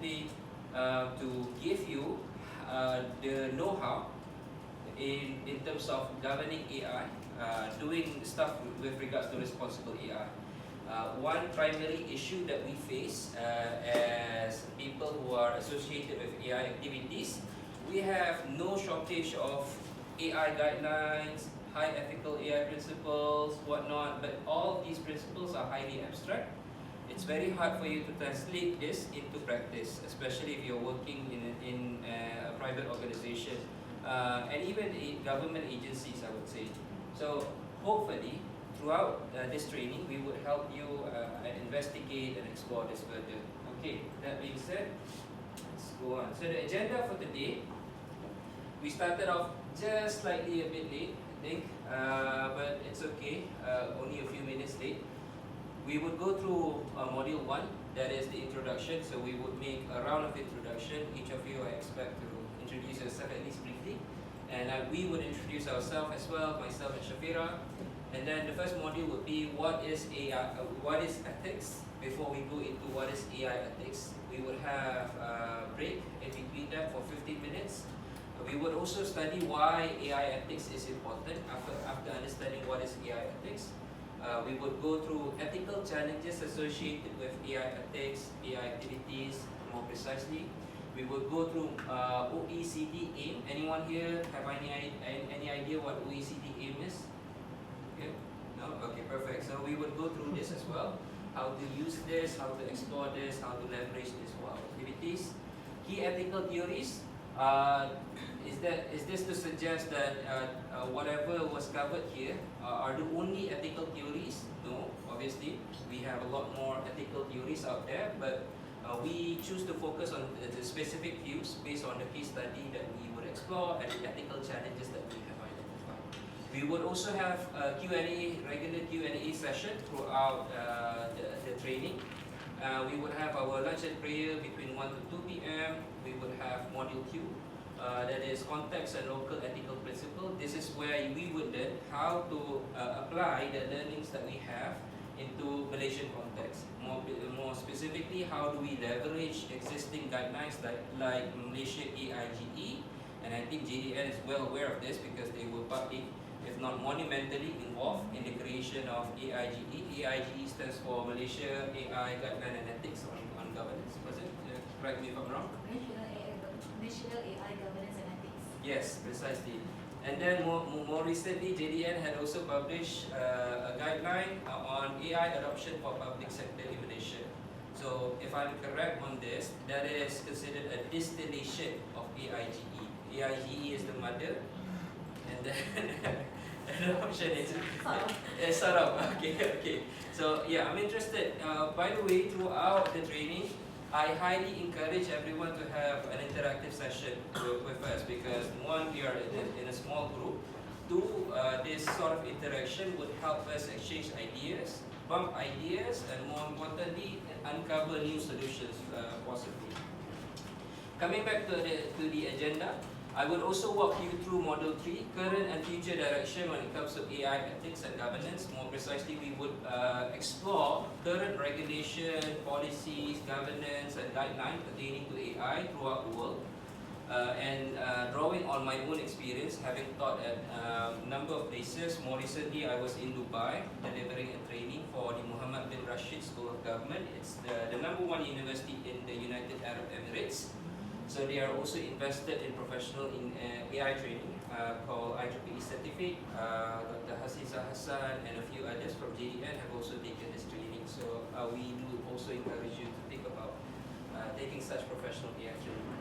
simply to give you the know-how in terms of governing AI, doing stuff with regards to responsible AI. One primary issue that we face as people who are associated with AI activities, we have no shortage of AI guidelines, high ethical AI principles, whatnot, but all these principles are highly abstract. It's very hard for you to translate this into practice, especially if you're working in a private organization and even in government agencies, I would say. So hopefully, throughout this training, we would help you investigate and explore this further. Okay, that being said, let's go on. So the agenda for today, we started off just slightly a bit late, I think, but it's okay, only a few minutes late. We would go through module 1, that is the introduction, so we would make a round of introduction. Each of you, I expect to introduce yourself at least briefly, and we would introduce ourselves as well, myself and Shafira. And then the first module would be what is AI, what is ethics. Before we go into what is AI ethics, we would have a break in between that for 15 minutes. We would also study why AI ethics is important after understanding what is AI ethics. We would go through ethical challenges associated with AI ethics, AI activities more precisely. We would go through OECD AIM. Anyone here have any idea what OECD AIM is? Okay. No? Okay, perfect. So we would go through this as well. How to use this, how to explore this, how to leverage this for our activities. Key ethical theories. Is this to suggest that whatever was covered here are the only ethical theories? No, obviously. We have a lot more ethical theories out there, but we choose to focus on the specific views based on the case study that we would explore and the ethical challenges that we have identified. We would also have a Q&A, regular Q&A session throughout the training. We would have our lunch and prayer between 1 to 2 p.m. We would have module 2, that is context and local ethical principle. This is where we would learn how to apply the learnings that we have into Malaysian context. More specifically, how do we leverage existing guidelines like Malaysia AIGE, and I think JDN is well aware of this because they were partly, if not monumentally, involved in the creation of AIGE. AIGE stands for Malaysia AI Guideline and Ethics on Governance. Was it? Correct me if I'm wrong. National AI Governance and Ethics. Yes, precisely. And then more recently, JDN had also published a guideline on AI adoption for public sector in Malaysia. So if I'm correct on this, that is considered a distillation of AIGE. AIGE is the mother, and then adoption is sort of. Okay. So yeah, I'm interested. By the way, throughout the training, I highly encourage everyone to have an interactive session with us because one, we are in a small group. Two, this sort of interaction would help us exchange ideas, bump ideas, and more importantly, uncover new solutions possibly. Coming back to the agenda, I would also walk you through Module 3, current and future direction when it comes to AI ethics and governance. More precisely, we would explore current regulation, policies, governance, and guidelines pertaining to AI throughout the world. Drawing on my own experience, having taught at a number of places. More recently, I was in Dubai delivering a training for the Muhammad bin Rashid School of Government. It's the #1 university in the United Arab Emirates. So they are also invested in professional in AI training called IEEE Certificate. Dr. Hasisa Hassan and a few others from JDN have also taken this training. So we do also encourage you to think about taking such professional AI training.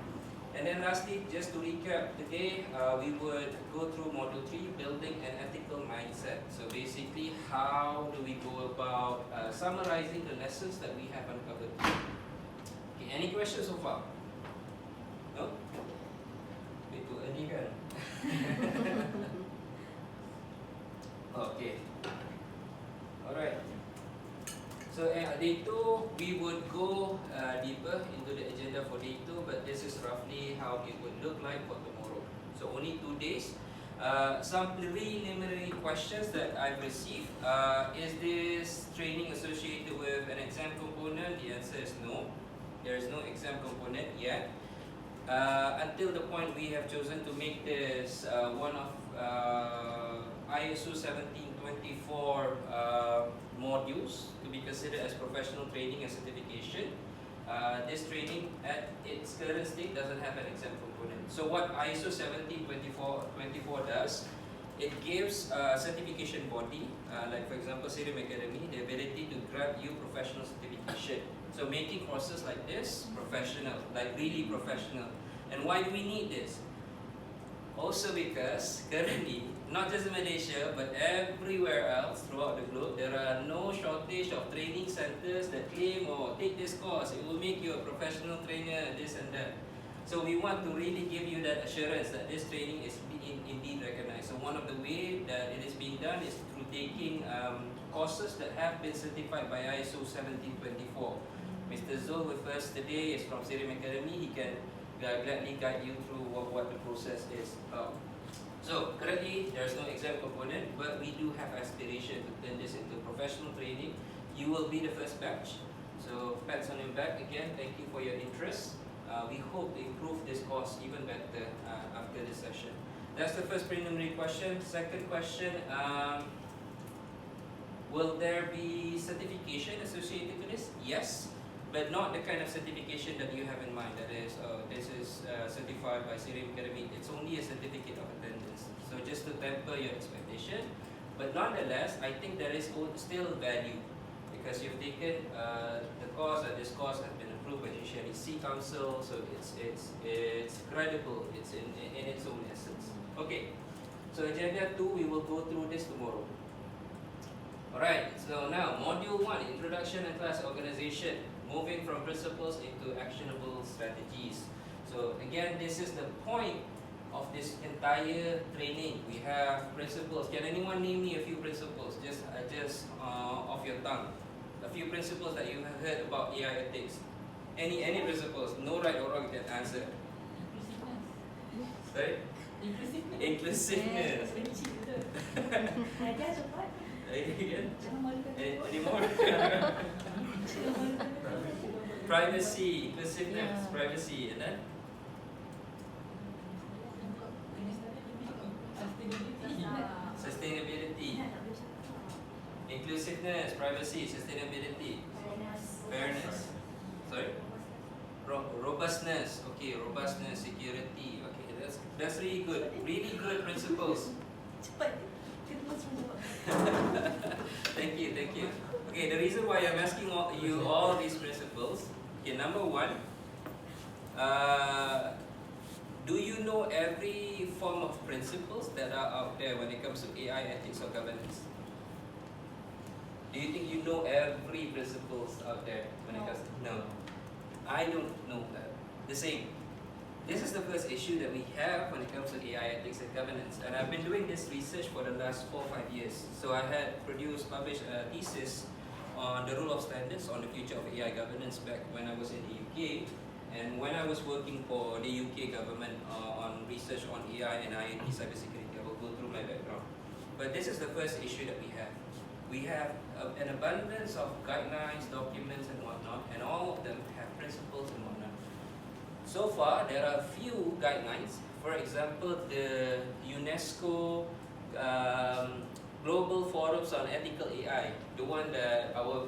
And then lastly, just to recap today, we would go through Module 3, building an ethical mindset. So basically, how do we go about summarizing the lessons that we have uncovered? Okay, any questions so far? No? Bit too early kan? Okay. Alright. So day 2, we would go deeper into the agenda for day 2, but this is roughly how it would look like for tomorrow. So only 2 days. Some preliminary questions that I've received. Is this training associated with an exam component? The answer is no. There is no exam component yet. Until the point we have chosen to make this one of ISO 1724 modules to be considered as professional training and certification. This training at its current state doesn't have an exam component. So what ISO 1724 does, it gives a certification body, like for example Cerium Academy, the ability to grant you professional certification. So making courses like this professional, like really professional. And why do we need this? Also because currently, not just in Malaysia, but everywhere else throughout the globe, there are no shortage of training centers that claim, oh, take this course, it will make you a professional trainer, this and that. So we want to really give you that assurance that this training is indeed recognized. So one of the ways that it is being done is through taking courses that have been certified by ISO 1724. Mr. Zul with us today is from Cerium Academy. He can gladly guide you through what the process is. So currently there is no exam component, but we do have aspiration to turn this into professional training. You will be the first batch. So pats on your back again. Thank you for your interest. We hope to improve this course even better after this session. That's the first preliminary question. Second question, will there be certification associated to this? Yes, but not the kind of certification that you have in mind. That is, this is certified by Cerium Academy. It's only a certificate of attendance. So just to temper your expectation. But nonetheless, I think there is still value because you've taken the course, and this course has been approved by the HNEC Council, so it's credible. It's in its own essence. Okay, so agenda 2, we will go through this tomorrow. Alright, so now module 1, introduction and class organization, moving from principles into actionable strategies. So again, this is the point of this entire training. We have principles. Can anyone name me a few principles, just off your tongue? A few principles that you have heard about AI ethics. Any principles, no right or wrong, you can answer. Sorry? Inclusiveness. Ajar cepat. Again? Jangan malukan orang. Any more? Privacy, inclusiveness, privacy, and then sustainability, inclusiveness, privacy, sustainability, fairness. Sorry? Robustness. Okay, robustness, security. Okay, that's really good. Really good principles. Cepat. Kita terus menjawab. Thank you. Okay, the reason why I'm asking you all these principles. Okay, number 1. Do you know every form of principles that are out there when it comes to AI ethics or governance? Do you think you know every principles out there when it comes to... No. I don't know that. The same. This is the first issue that we have when it comes to AI ethics and governance. And I've been doing this research for the last 4 or 5 years. So I had published a thesis on the rule of standards on the future of AI governance back when I was in the UK. And when I was working for the UK government on research on AI and IoT cybersecurity, I will go through my background. But this is the first issue that we have. We have an abundance of guidelines, documents and whatnot, and all of them have principles and whatnot. So far, there are few guidelines. For example, the UNESCO Global Forums on Ethical AI, the one that our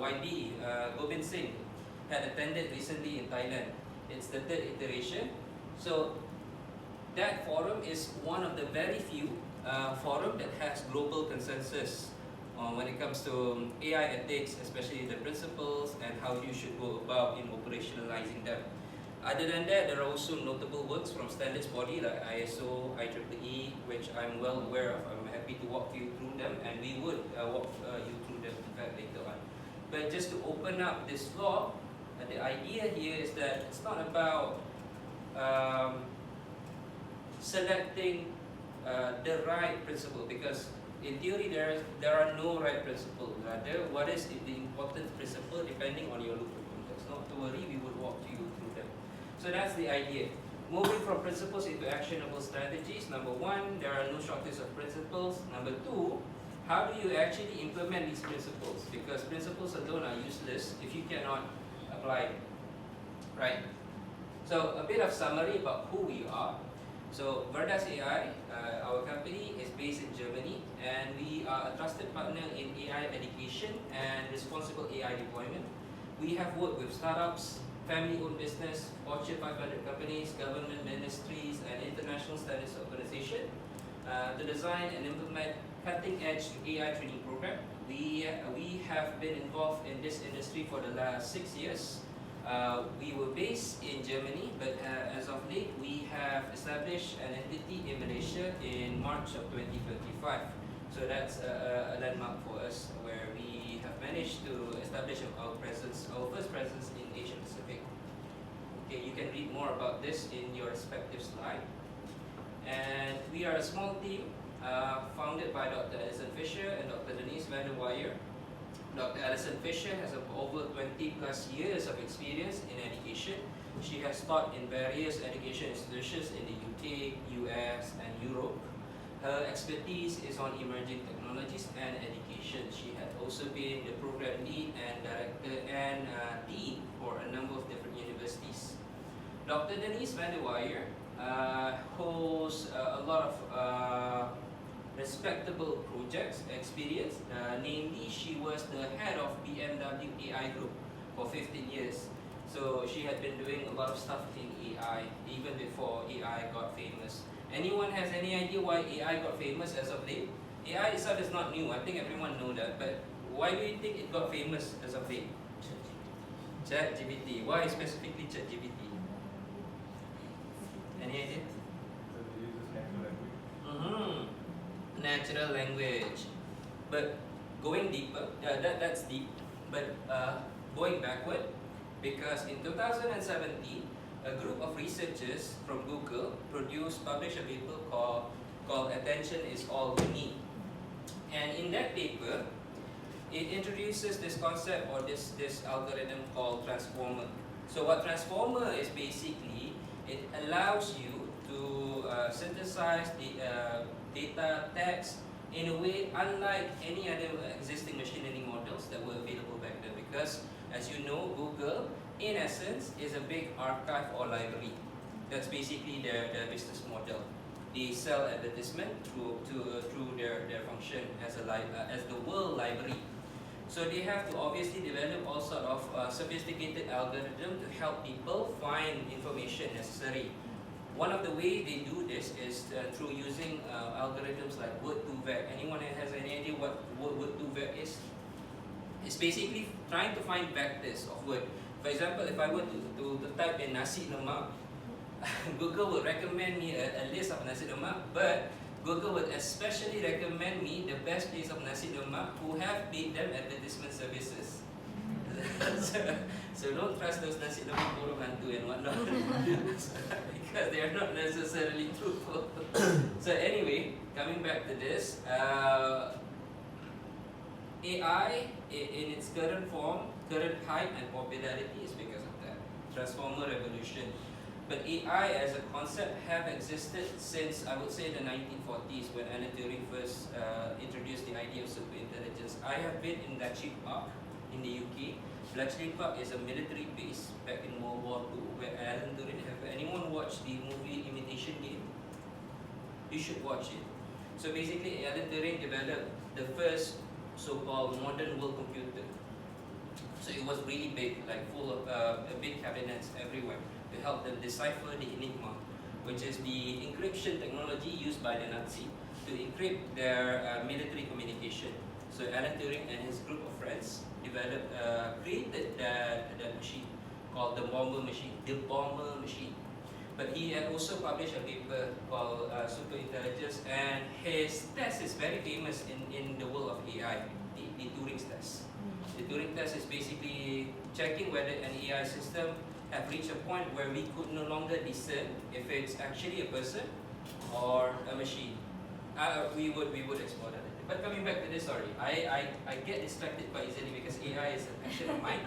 YB, Gobind Singh, had attended recently in Thailand. It's the 3rd iteration. So that forum is one of the very few forum that has global consensus when it comes to AI ethics, especially the principles and how you should go about in operationalizing them. Other than that, there are also notable works from standards body like ISO, IEEE, which I'm well aware of. I'm happy to walk you through them, and we would walk you through them in fact later on. But just to open up this floor, the idea here is that it's not about selecting the right principle, because in theory there are no right principles. Rather, what is the important principle depending on your local context. Not to worry, we will walk you through them. So that's the idea. Moving from principles into actionable strategies. Number 1, there are no shortage of principles. Number 2, how do you actually implement these principles? Because principles alone are useless if you cannot apply. Right. So a bit of summary about who we are. So Verdas AI, our company is based in Germany, and we are a trusted partner in AI education and responsible AI deployment. We have worked with startups, family-owned business, Fortune 500 companies, government ministries, and international standards organization to design and implement cutting-edge AI training program. We have been involved in this industry for the last 6 years. We were based in Germany, but as of late, we have established an entity in Malaysia in March of 2025. So that's a landmark for us, where we have managed to establish our first presence in Asia Pacific. Okay, you can read more about this in your respective slide. And we are a small team founded by Dr. Alison Fisher and Dr. Denise van der Weyer. Dr. Alison Fisher has over 20 plus years of experience in education. She has taught in various education institutions in the UK, US, and Europe. Her expertise is on emerging technologies and education. She had also been the program lead and director and dean for a number of different universities. Dr. Denise van der Weyer holds a lot of respectable projects experience. Namely, she was the head of BMW AI Group for 15 years. So she had been doing a lot of stuff in AI even before AI got famous. Anyone has any idea why AI got famous as of late? AI itself is not new. I think everyone know that. But why do you think it got famous as of late? ChatGPT. Why specifically ChatGPT? Any idea? Natural language. But going deeper, that's deep. But going backward, because in 2017, a group of researchers from Google published a paper called Attention is All We Need. And in that paper, it introduces this concept or this algorithm called transformer. So what transformer is basically, it allows you to synthesize the data text in a way unlike any other existing machine learning models that were available back then, because as you know, Google in essence is a big archive or library. That's basically their business model. They sell advertisement through their function as the world library. So they have to obviously develop all sort of sophisticated algorithm to help people find information necessary. One of the ways they do this is through using algorithms like word2vec. Anyone has any idea what word2vec is? It's basically trying to find vectors of word. For example, if I were to type in nasi lemak, Google would recommend me a list of nasi lemak, but Google would especially recommend me the best place of nasi lemak who have paid them advertisement services. So don't trust those nasi lemak burung hantu and whatnot because they are not necessarily truthful. So anyway, coming back to this, AI in its current form, current hype and popularity is because of that transformer revolution. But AI as a concept have existed since, I would say, the 1940s when Alan Turing first introduced the idea of superintelligence. I have been in Bletchley Park in the UK. Bletchley Park is a military base back in World War II where Alan Turing, have anyone watched the movie Imitation Game? You should watch it. So basically, Alan Turing developed the first so-called modern world computer. So it was really big, like full of big cabinets everywhere to help them decipher the Enigma, which is the encryption technology used by the Nazi to encrypt their military communication. So Alan Turing and his group of friends created that machine called the Bomber machine, But he had also published a paper called Superintelligence, and his test is very famous in the world of AI, the Turing's test. The Turing test is basically checking whether an AI system have reached a point where we could no longer discern if it's actually a person or a machine. We would explore that later. But coming back to this, sorry, I get distracted quite easily because AI is a passion of mine.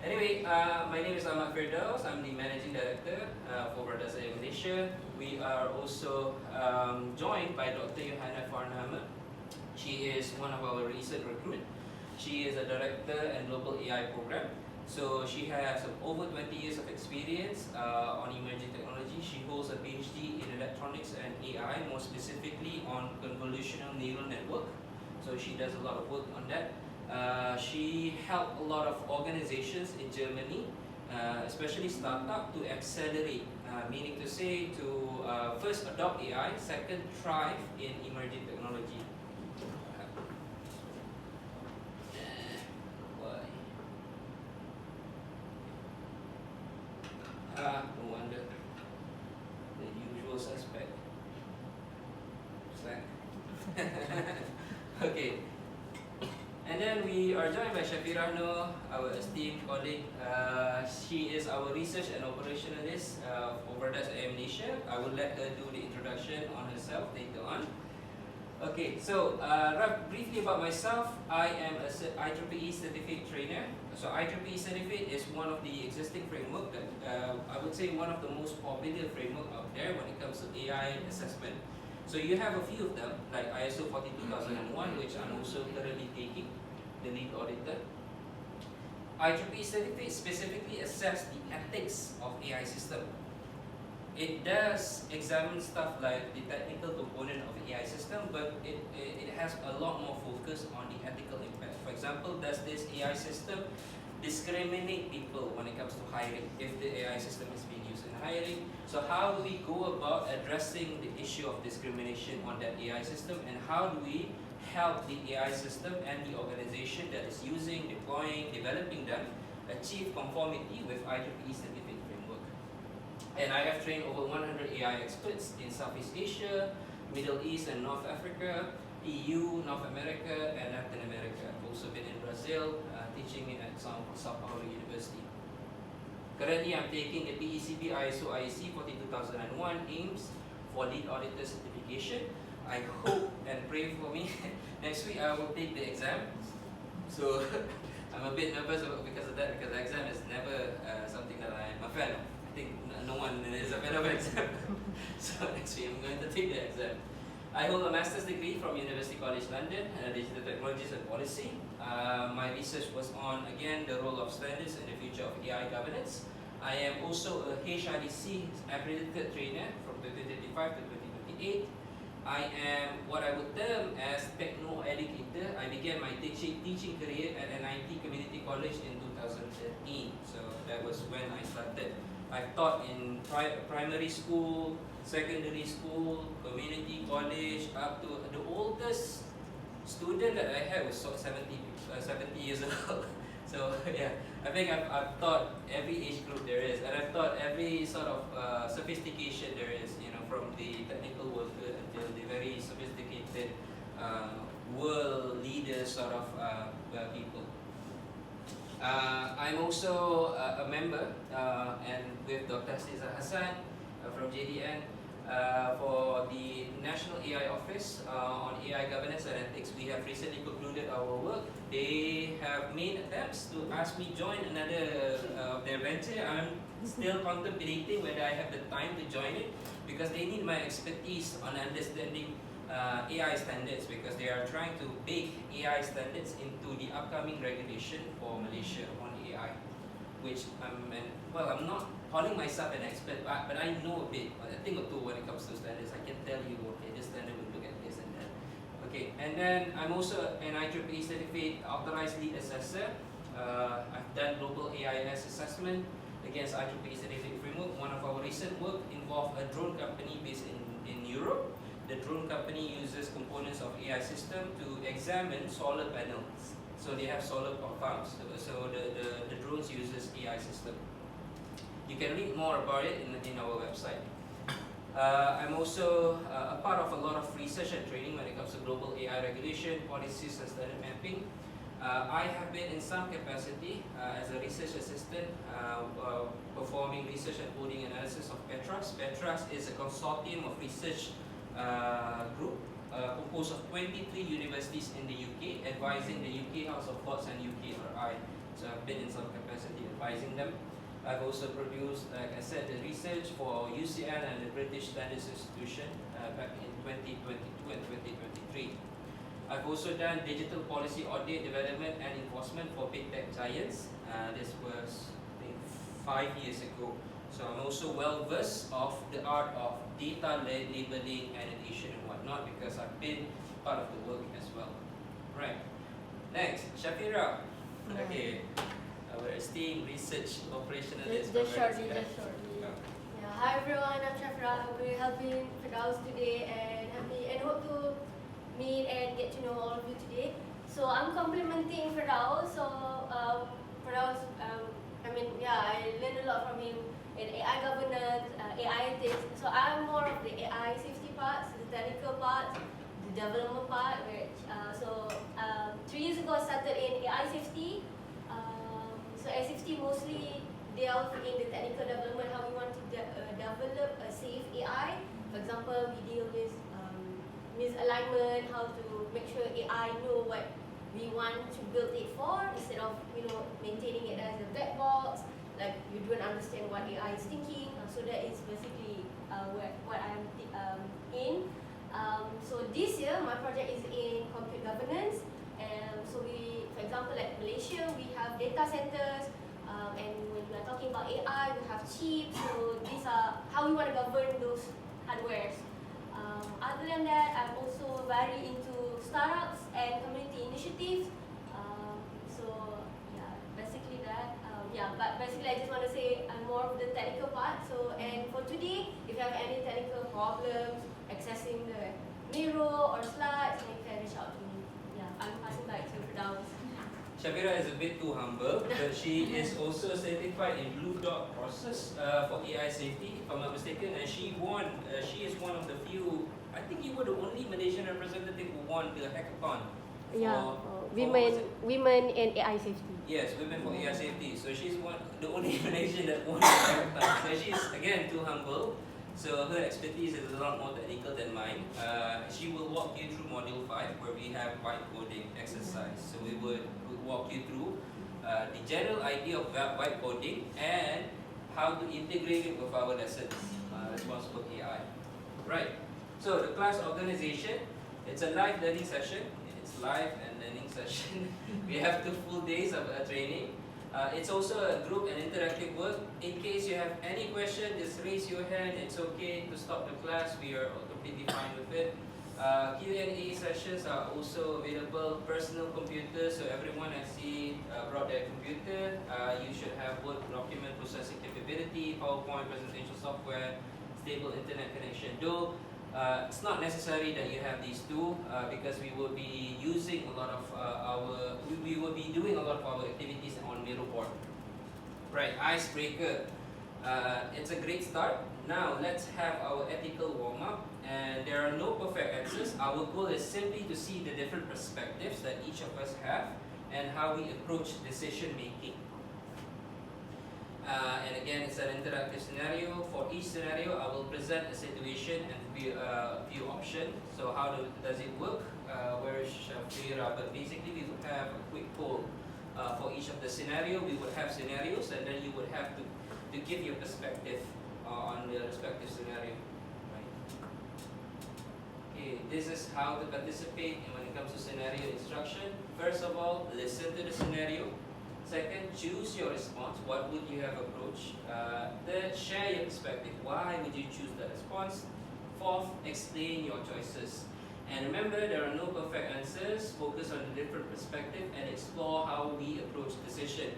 Anyway, my name is Ahmad Firdaus. I'm the Managing Director for Verdas AI Malaysia. We are also joined by Dr. Johanna Farnhammer. She is one of our recent recruits. She is a Director and Global AI Program. So she has over 20 years of experience on emerging technology. She holds a PhD in electronics and AI, more specifically on convolutional neural network. So she does a lot of work on that. She helped a lot of organizations in Germany, especially startup, to accelerate, meaning to say to first adopt AI, second thrive in emerging technology. No wonder. The usual suspect. Slack. Okay. And then we are joined by Shafira Noor, our esteemed colleague. She is our research and operationalist for Verdas AM Malaysia. I will let her do the introduction on herself later on. Okay, so briefly about myself, I am a IEEE certificate trainer. So IEEE certificate is one of the existing framework that I would say one of the most popular framework out there when it comes to AI assessment. So you have a few of them, like ISO 42001, which I'm also currently taking, the lead auditor. IEEE certificate specifically assess the ethics of AI system. It does examine stuff like the technical component of the AI system, but it has a lot more focus on the ethical impact. For example, does this AI system discriminate people when it comes to hiring, if the AI system is being used in hiring? So how do we go about addressing the issue of discrimination on that AI system, and how do we help the AI system and the organization that is using, deploying, developing them achieve conformity with IEEE certificate? And I have trained over 100 AI experts in Southeast Asia, Middle East and North Africa, EU, North America, and Latin America. I've also been in Brazil, teaching at Sao Paulo University. Currently, I'm taking the PECB ISO IEC 42001 AIMS for lead auditor certification. I hope and pray for me. Next week, I will take the exam. So I'm a bit nervous because of that, because the exam is never something that I'm a fan of. I think no one is a fan of exam. So next week I'm going to take the exam. I hold a master's degree from University College London, Digital Technologies and Policy. My research was on, again, the role of standards in the future of AI governance. I am also a HRDC accredited trainer from 2025 to 2028. I am what I would term as techno-educator. I began my teaching career at NIT Community College in 2013. So that was when I started. I've taught in primary school, secondary school, community college, up to the oldest student that I had was 70 years old. So yeah, I think I've taught every age group there is, and I've taught every sort of sophistication there is, from the technical worker until the very sophisticated world leader sort of people. I'm also a member and with Dr. Cesar Hassan from JDN for the National AI Office on AI governance and ethics. We have recently concluded our work. They have made attempts to ask me join another of their venture. I'm still contemplating whether I have the time to join it, because they need my expertise on understanding AI standards, because they are trying to bake AI standards into the upcoming regulation for Malaysia on AI, which I'm not calling myself an expert, but I know a bit, a thing or two when it comes to standards. I can tell you, okay, this standard will look at this and that. Okay, and then I'm also an IEEE certified authorized lead assessor. I've done global AIS assessment against IEEE certificate framework. One of our recent work involved a drone company based in Europe. The drone company uses components of AI system to examine solar panels. So they have solar farms. So the drones uses AI system. You can read more about it in our website. I'm also a part of a lot of research and training when it comes to global AI regulation, policies and standard mapping. I have been in some capacity as a research assistant performing research and coding analysis of PETRAS. PETRAS is a consortium of research group composed of 23 universities in the UK, advising the UK House of Lords and UKRI. So I've been in some capacity advising them. I've also produced, like I said, the research for UCL and the British Standards Institution back in 2022 and 2023. I've also done digital policy audit, development and enforcement for big tech giants. This was, I think, 5 years ago. So I'm also well versed of the art of data labeling, annotation and whatnot, because I've been part of the work as well. Right. Next, Shafira. Okay. Our esteemed research operationalist. Just from shortly, Malaysia. just shortly. Yeah. Yeah, hi everyone, I'm Shafra. We're helping Firdaus today and hope to meet and get to know all of you today. So I'm complimenting Firdaus. So Firdaus, I learned a lot from him in AI governance, AI ethics. So I'm more of the AI safety parts, the technical parts, the development part. Which 3 years ago I started in AI safety. So AI safety mostly dealt in the technical development, how we want to develop a safe AI. For example, we deal with misalignment, how to make sure AI know what we want to build it for, instead of maintaining it as a black box, like you don't understand what AI is thinking. So that is basically what I'm in. So this year my project is in compute governance, and so we, for example, like Malaysia, we have data centers. And when we are talking about AI, we have chips. So these are how we want to govern those hardwares. Other than that, I'm also very into startups and community initiatives. Basically that. But basically I just want to say I'm more of the technical part. So, and for today, if you have any technical problems accessing the Miro or slides, then you can reach out to me. Yeah, I'm passing back to Firdaus. Shafira is a bit too humble, but she is also certified in Blue Dot process for AI safety, if I'm not mistaken, and she won. She is one of the few. I think you were the only Malaysian representative who won the hackathon. Women in AI safety. Yes, women for AI safety. So she's the only Malaysian that won the hackathon. So she's again too humble. So her expertise is a lot more technical than mine. She will walk you through module 5, where we have white coding exercise. So we would walk you through the general idea of white coding and how to integrate it with our lessons, responsible AI. Right. So the class organization, it's a live learning session. It's live and learning session. We have 2 full days of training. It's also a group and interactive work. In case you have any question, just raise your hand. It's okay to stop the class. We are completely fine with it. Q&A sessions are also available. Personal computers, so everyone I see brought their computer. You should have Word document processing capability, PowerPoint presentation software, stable internet connection. Though it's not necessary that you have these two, because we will be using a lot of we will be doing a lot of our activities on Miro board. Right, icebreaker. It's a great start. Now let's have our ethical warm up. And there are no perfect answers. Our goal is simply to see the different perspectives that each of us have and how we approach decision making. And again, it's an interactive scenario. For each scenario, I will present a situation and few options. So how does it work? Where is Shafira? But basically, we would have a quick poll for each of the scenario. We would have scenarios, and then you would have to give your perspective on the respective scenario. Right. Okay, this is how to participate when it comes to scenario instruction. First of all, listen to the scenario. Second, choose your response. What would you have approached? Third, share your perspective. Why would you choose that response? Fourth, explain your choices. And remember, there are no perfect answers. Focus on the different perspective and explore how we approach decision.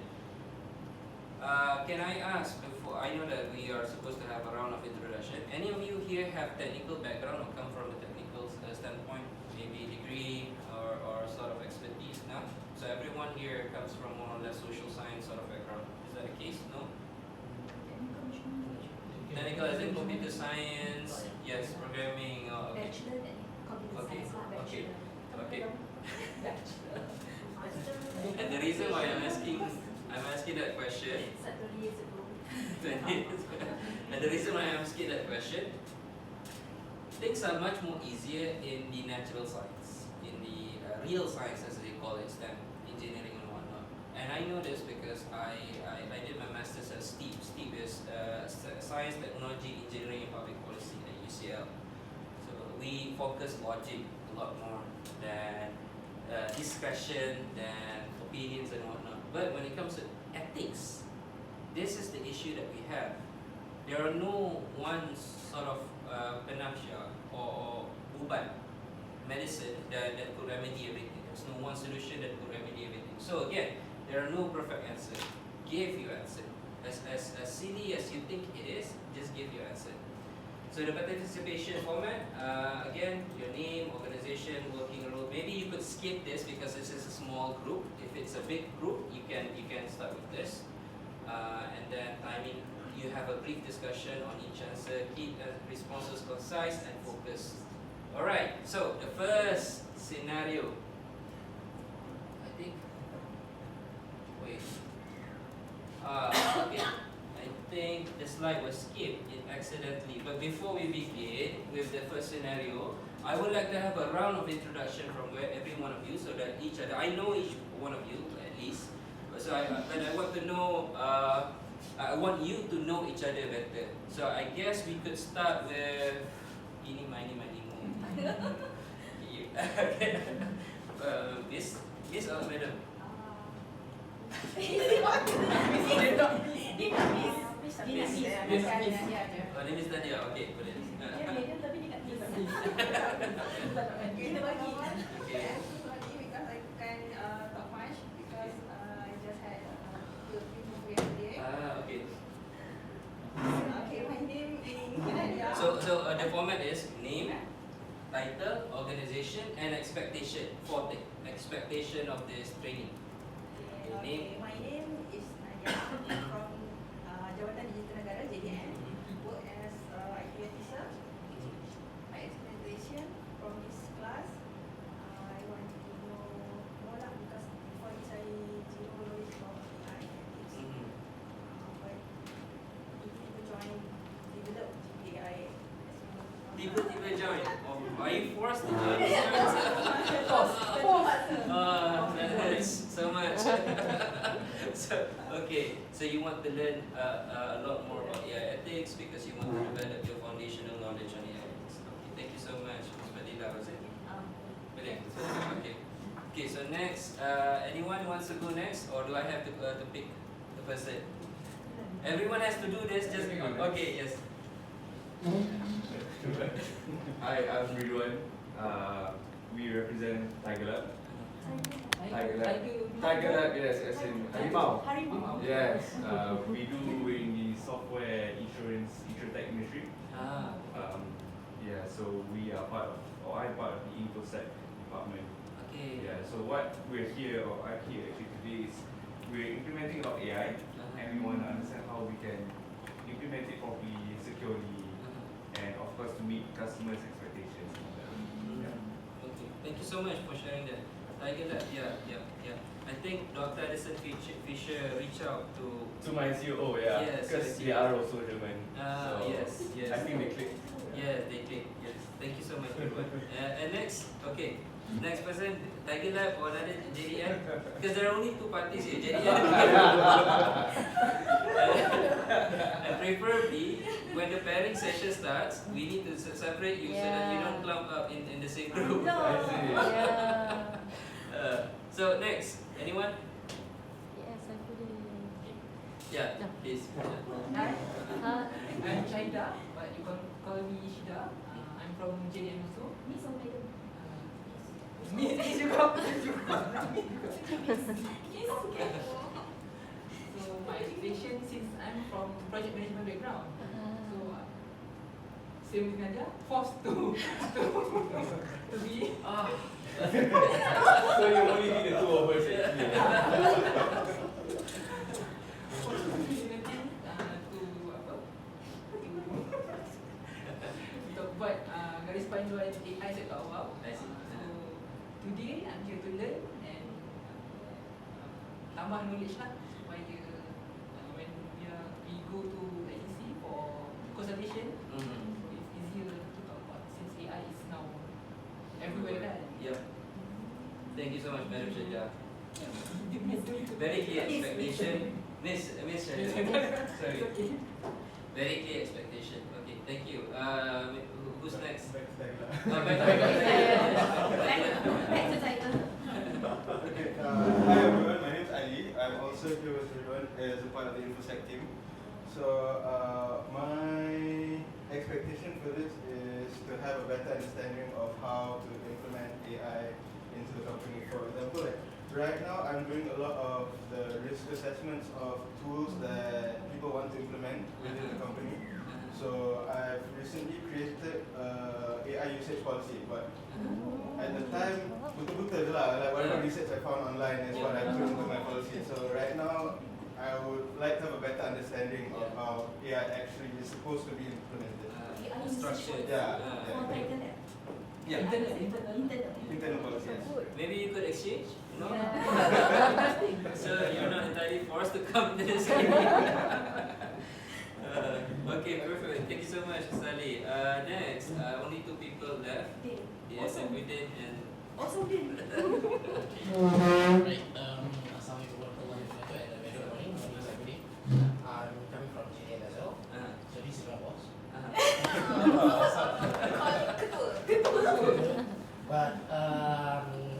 Can I ask, before I know that we are supposed to have a round of introduction, any of you here have technical background or come from a technical standpoint, maybe degree or sort of expertise? No? So everyone here comes from more or less social science sort of background. Is that the case? No? Technical as in computer science, yes, programming. Okay. Bachelor in computer Okay, science, not okay, bachelor. okay. Bachelor. And the reason why I'm asking that question, It's like 20 years ago. 20 years ago. And the reason why I'm asking that question, things are much more easier in the natural science, in the real science as they call it, STEM, engineering and whatnot. And I know this because I did my master's at STEEP. STEEP is Science, Technology, Engineering and Public Policy at UCL. So we focus logic a lot more than discussion, than opinions and whatnot. But when it comes to ethics, this is the issue that we have. There are no one sort of penafsya or ubat medicine that could remedy everything. There's no one solution that could remedy everything. So again, there are no perfect answers. Give your answer. As silly as you think it is, just give your answer. So the participation format, again, your name, organization, working role. Maybe you could skip this because this is a small group. If it's a big group, you can start with this. And then timing, you have a brief discussion on each answer. Keep responses concise and focused. Alright, so the first scenario. I think. Wait. Okay. I think the slide was skipped accidentally. But before we begin with the first scenario, I would like to have a round of introduction from every one of you, so that each other, I know each one of you at least. So I want to know. I want you to know each other better. So I guess we could start with ini, mini, mo. Miss or madam? Oh, name is Nadia. Okay, boleh. Okay. Okay. Okay, my name is Nadia. So the format is name, title, organization, and expectation. Fourth thing, expectation of this training. Okay, my name is Nadia. I'm from Jabatan Digital Negara (JDN). Work as IT officer. My expectation from this class, I want to know more lah, because before this I zero knowledge about AI and ethics. But if people join, develop AI. Tiba-tiba join. Oh, are you forced to join? That hurts so much. So you want to learn a lot more about AI ethics because you want to develop your foundational knowledge on AI ethics. Okay, thank you so much, Ms. Fadila. Was it? Brilliant. Okay. Okay. So next, anyone wants to go next, or do I have to pick the person? Everyone has to do this. Just okay. Yes. Hi, I'm Ridwan. We represent Tiger Lab. Tiger Lab, yes, as in Harimau. Yes, we do in the software insurance, insurtech industry. Yeah, so we are part of, or I'm part of the InfoSec department. Okay. Yeah, so what we're here, or I'm here actually today is we're implementing a lot of AI, and we want to understand how we can implement it properly, securely, and of course to meet customers' expectations. Okay. Thank you so much for sharing that. Tiger Lab, yeah. I think Dr. Addison Fisher reached out to my COO, yeah, Yes, because yes, they are also German. Ah, so yes. I think they clicked. Yes, they click. Yes. Thank you so much, everyone. And next, okay. Next person, Tiger Lab or another JDN? Because there are only two parties here, JDN. And preferably, when the pairing session starts, we need to separate you so that you don't clump up in the same group. I see. So next, anyone? Yes, I put it. Yeah, please. Hi, I'm Shaida, but you can call me Shida. I'm from JDM also. Miss or madam? Miss juga. So my expectation, since I'm from project management background, so same with Nadia, forced to be. So you only need the two of us actually. Forced to be in a team to apa? To buat garis panduan AI sektor awal. So today I'm here to learn and tambah knowledge lah supaya when we go to agency for consultation, so it's easier to talk about since AI is now everywhere kan. Yeah. Thank you so much, Madam Shaida. Very clear expectation. Miss Shaida. Sorry. Very clear expectation. Okay, thank you. Who's next? back to Thailand. Back to China. Okay, hi everyone, my name is Ali. I'm also here with Ridwan as a part of the InfoSec team. So my expectation for this is to have a better understanding of how to implement AI into the company. For example, like right now I'm doing a lot of the risk assessments of tools that people want to implement within the company. So I've recently created AI usage policy, but at the time, betul-betul je lah, like whatever research I found online is what I put into my policy. So right now, I would like to have a better understanding of how AI actually is supposed to be implemented. Structured. Yeah. For internet. Yeah. Internet. Internal policy. Yes. Maybe you could exchange? No? So you're not entirely forced to come to this okay, perfect. Thank you so much, Sally. Next, only two people left. Yes, Awesome. Abidin and... Also did. Right, Assalamualaikum warahmatullahi wabarakatuh and very good morning. My name is Abidin. I'm coming from JDN as well. So this is my boss. But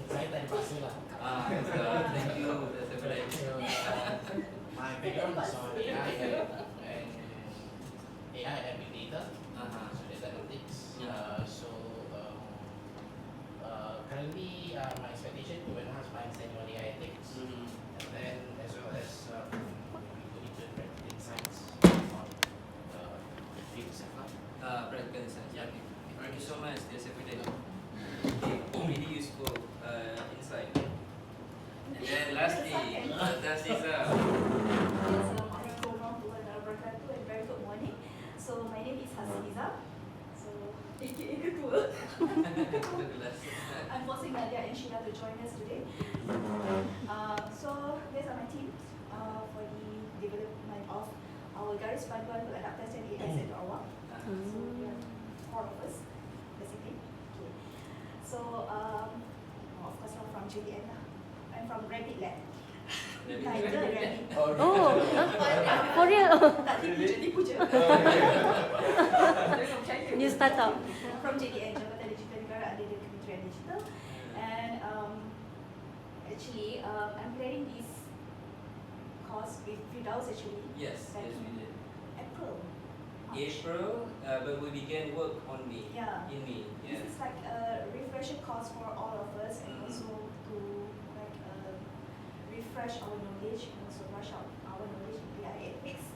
saya tak dipaksa lah. Thank you. That's a good idea. So, my background is on AI and AI and big data. So data analytics. Currently, my expectation to enhance my understanding on AI ethics, and then as well as to integrate insights on field itself. Practical insights. Yeah. Thank you so much. That's a good idea. Really useful insight. And then lastly, Tasiza. Assalamualaikum warahmatullahi wabarakatuh and very good morning. So my name is Hasiza. So AKA Ketua. I'm forcing Nadia and Sheila to join us today. So these are my teams for the development of our Garis Panduan Pengadaptasi AI Center Awak. So we are 4 of us basically. Okay. So of course I'm from JDN lah. I'm from Rabbit Lab. Tiger Rabbit. Oh, for real? Tak tipu je. From China. New startup. From JDN, Jabatan Digital Negara under the Kementerian Digital. And actually, I'm planning this course with Firdaus actually. Yes, back yes in we did. April. March. April, but we began work on May. Yeah. In May. This Yeah. is like a refresher course for all of us and also to like refresh our knowledge and also brush up our knowledge in AI ethics.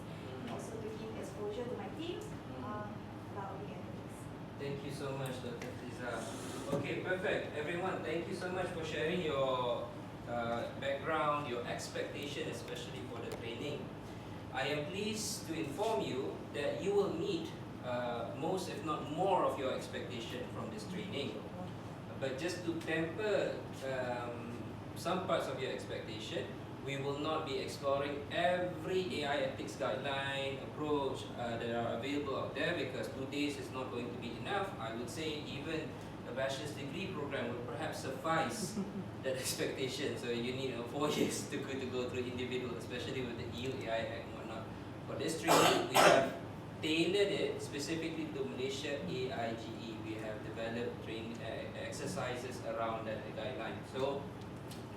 Also to give exposure to my teams about the ethics. Thank you so much, Dr. Fiza. Okay, perfect. Everyone, thank you so much for sharing your background, your expectation, especially for the training. I am pleased to inform you that you will meet most, if not more, of your expectation from this training. But just to temper some parts of your expectation, we will not be exploring every AI ethics guideline approach that are available out there, because 2 days is not going to be enough. I would say even a bachelor's degree program would perhaps suffice that expectation. So you need 4 years to go through individual, especially with the EU AI Act and whatnot. For this training, we have tailored it specifically to Malaysia AIGE. We have developed training exercises around that guideline. So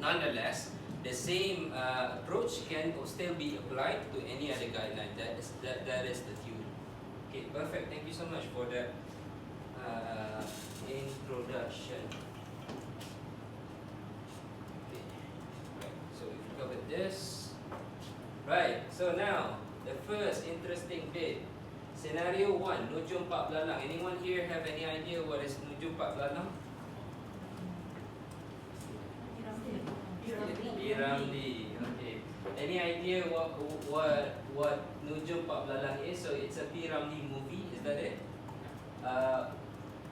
nonetheless, the same approach can still be applied to any other guideline. That is the theory. Okay, perfect. Thank you so much for that introduction. Okay. Right. So we covered this. Right. So now the first interesting bit. Scenario 1, Nujum Pak Belalang. Anyone here have any idea what is Nujum Pak Belalang? Piramli. Okay. Any idea what Nujum Pak Belalang is? So it's a Piramli movie. Is that it?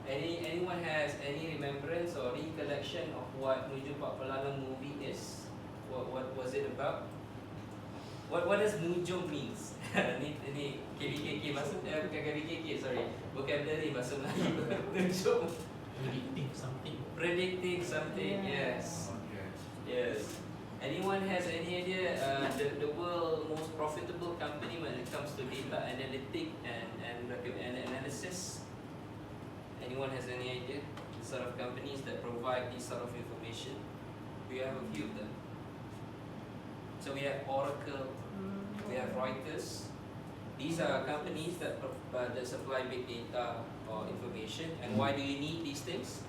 Anyone has any remembrance or recollection of what Nujum Pak Belalang movie is? What was it about? What does Nujum means? Ini KBKK maksud bukan KBKK, sorry. Vocabulary bahasa Melayu. Nujum. Predicting something. Yes. Yes. Anyone has any idea the world most profitable company when it comes to data analytic and analysis? Anyone has any idea? The sort of companies that provide this sort of information? We have a few of them. So we have Oracle, we have Reuters. These are companies that supply big data or information. And why do you need these things?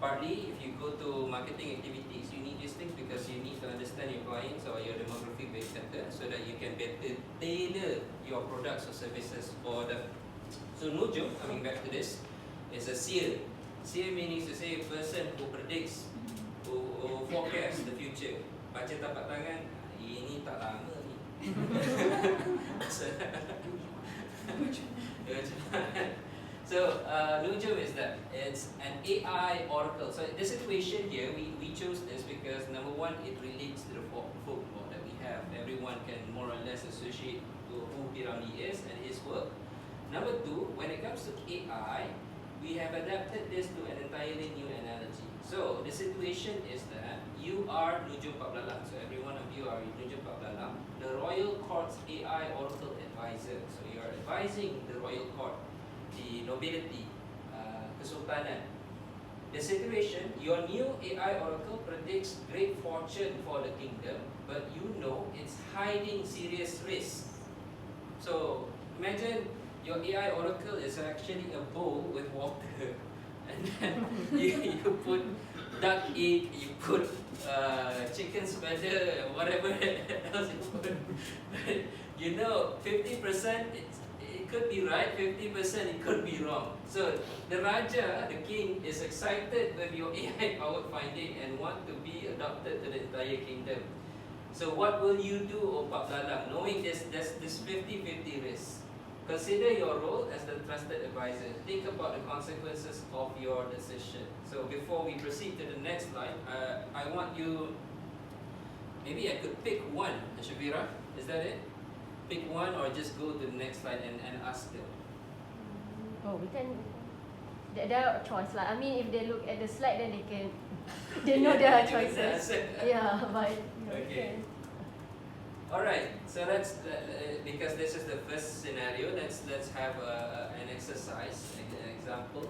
Partly, if you go to marketing activities, you need these things because you need to understand your clients or your demographic better so that you can better tailor your products or services for them. So Nujum, coming back to this, is a seer. Seer means to say a person who predicts, who forecasts the future. Baca tapak tangan, ini tak lama ni. So Nujum is that it's an AI oracle. So the situation here, we chose this because number one, it relates to the folklore that we have. Everyone can more or less associate to who Piramli is and his work. Number two, when it comes to AI, we have adapted this to an entirely new analogy. So the situation is that you are Nujum Pablalang. So every one of you are Nujum Pablalang, the Royal Court's AI Oracle advisor. So you are advising the Royal Court, the nobility, Kesultanan. The situation, your new AI Oracle predicts great fortune for the kingdom, but you know it's hiding serious risk. So imagine your AI Oracle is actually a bowl with water, and then you put duck egg, you put chicken spreader, whatever else you put. But you know, 50% it could be right, 50% it could be wrong. So the Raja, the king, is excited with your AI powered finding and want to be adopted to the entire kingdom. So what will you do, O Pak Lalang, knowing this 50-50 risk? Consider your role as the trusted advisor. Think about the consequences of your decision. So before we proceed to the next slide, I want you, maybe I could pick one, Shavira, is that it? Pick one or just go to the next slide and ask them. Oh, we can. There are choice lah. I mean, if they look at the slide, then they can. They know there are choices. Yeah, but okay. Alright, so let's because this is the first scenario. Let's have an exercise, an example.